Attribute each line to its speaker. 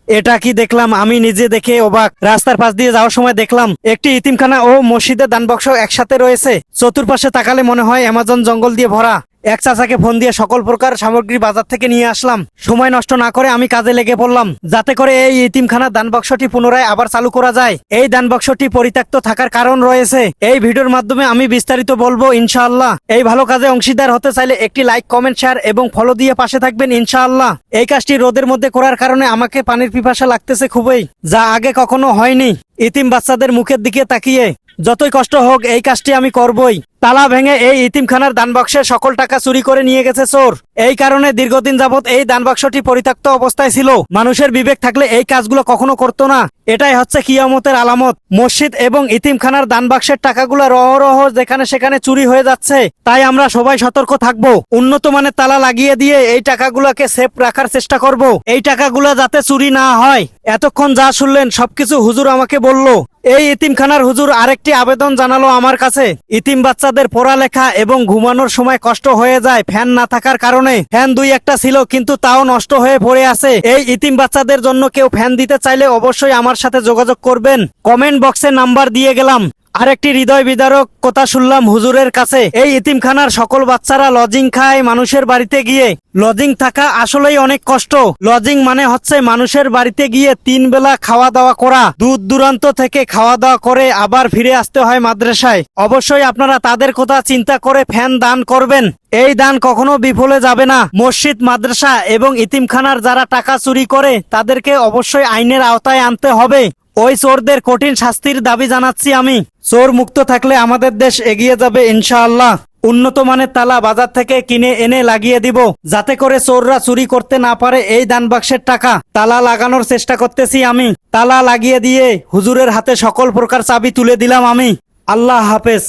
Speaker 1: এটা কি দেখলাম, আমি নিজে দেখে অবাক। রাস্তার পাশ দিয়ে যাওয়ার সময় দেখলাম একটি ইতিমখানা ও মসজিদের দান বাক্স একসাথে রয়েছে। চতুর্পাশে তাকালে মনে হয় অ্যামাজন জঙ্গল দিয়ে ভরা। এক চাচাকে ফোন দিয়ে সকল প্রকার সামগ্রী বাজার থেকে নিয়ে আসলাম। সময় নষ্ট না করে আমি কাজে লেগে পড়লাম, যাতে করে এই ইতিমখানার দান বাক্সটি পুনরায় আবার চালু করা যায়। এই দান বাক্সটি পরিত্যক্ত থাকার কারণ রয়েছে, এই ভিডিওর মাধ্যমে আমি বিস্তারিত বলবো ইনশাআল্লাহ। এই ভালো কাজে অংশীদার হতে চাইলে একটি লাইক, কমেন্ট, শেয়ার এবং ফলো দিয়ে পাশে থাকবেন ইনশাআল্লাহ। এই কাজটি রোদের মধ্যে করার কারণে আমাকে পানির পিপাসা লাগতেছে খুবই, যা আগে কখনো হয়নি। ইতিম বাচ্চাদের মুখের দিকে তাকিয়ে যতই কষ্ট হোক এই কাজটি আমি করবই। তালা ভেঙে এই ইতিমখানার দানবাক্সের সকল টাকা চুরি করে নিয়ে গেছে চোর। এই কারণে দীর্ঘদিন যাবৎ এই দানবাক্সটি পরিত্যক্ত অবস্থায় ছিল। মানুষের বিবেক থাকলে এই কাজগুলো কখনো করতো না। এটাই হচ্ছে কিয়ামতের আলামত। মসজিদ এবং ইতিমখানার দানবাক্সের টাকাগুলো রহ যেখানে সেখানে চুরি হয়ে যাচ্ছে। তাই আমরা সবাই সতর্ক থাকবো। উন্নত মানের তালা লাগিয়ে দিয়ে এই টাকাগুলোকে সেফ রাখার চেষ্টা করব, এই টাকাগুলো যাতে চুরি না হয়। এতক্ষণ যা শুনলেন সবকিছু হুজুর আমাকে বলল। এই ইতিমখানার হুজুর আরেকটি আবেদন জানালো আমার কাছে। ইতিম বাচ্চাদের পড়ালেখা এবং ঘুমানোর সময় কষ্ট হয়ে যায় ফ্যান না থাকার কারণে। ফ্যান দুই একটা ছিল কিন্তু তাও নষ্ট হয়ে পড়ে আছে। এই ইতিম বাচ্চাদের জন্য কেউ ফ্যান দিতে চাইলে অবশ্যই আমার সাথে যোগাযোগ করবেন। কমেন্ট বক্সে নাম্বার দিয়ে গেলাম। আরেকটি হৃদয় বিদারক কথা শুনলাম হুজুরের কাছে। এই ইতিমখানার সকল বাচ্চারা লজিং খায় মানুষের বাড়িতে গিয়ে। লজিং থাকা আসলেই অনেক কষ্ট। লজিং মানে হচ্ছে মানুষের বাড়িতে গিয়ে 3 বেলা খাওয়া দাওয়া করা। দূর দূরান্ত থেকে খাওয়া দাওয়া করে আবার ফিরে আসতে হয় মাদ্রাসায়। অবশ্যই আপনারা তাদের কথা চিন্তা করে ফ্যান দান করবেন। এই দান কখনো বিফলে যাবে না। মসজিদ, মাদ্রাসা এবং ইতিমখানার যারা টাকা চুরি করে তাদেরকে অবশ্যই আইনের আওতায় আনতে হবে। ওই চোরদের কঠিন শাস্তির দাবি জানাচ্ছি আমি। চোর মুক্ত থাকলে আমাদের দেশ এগিয়ে যাবে ইনশাআল্লাহ। উন্নত মানের তালা বাজার থেকে কিনে এনে লাগিয়ে দিব, যাতে করে চোররা চুরি করতে না পারে এই দান বাক্সের টাকা। তালা লাগানোর চেষ্টা করতেছি আমি। তালা লাগিয়ে দিয়ে হুজুরের হাতে সকল প্রকার চাবি তুলে দিলাম আমি। আল্লাহ হাফেজ।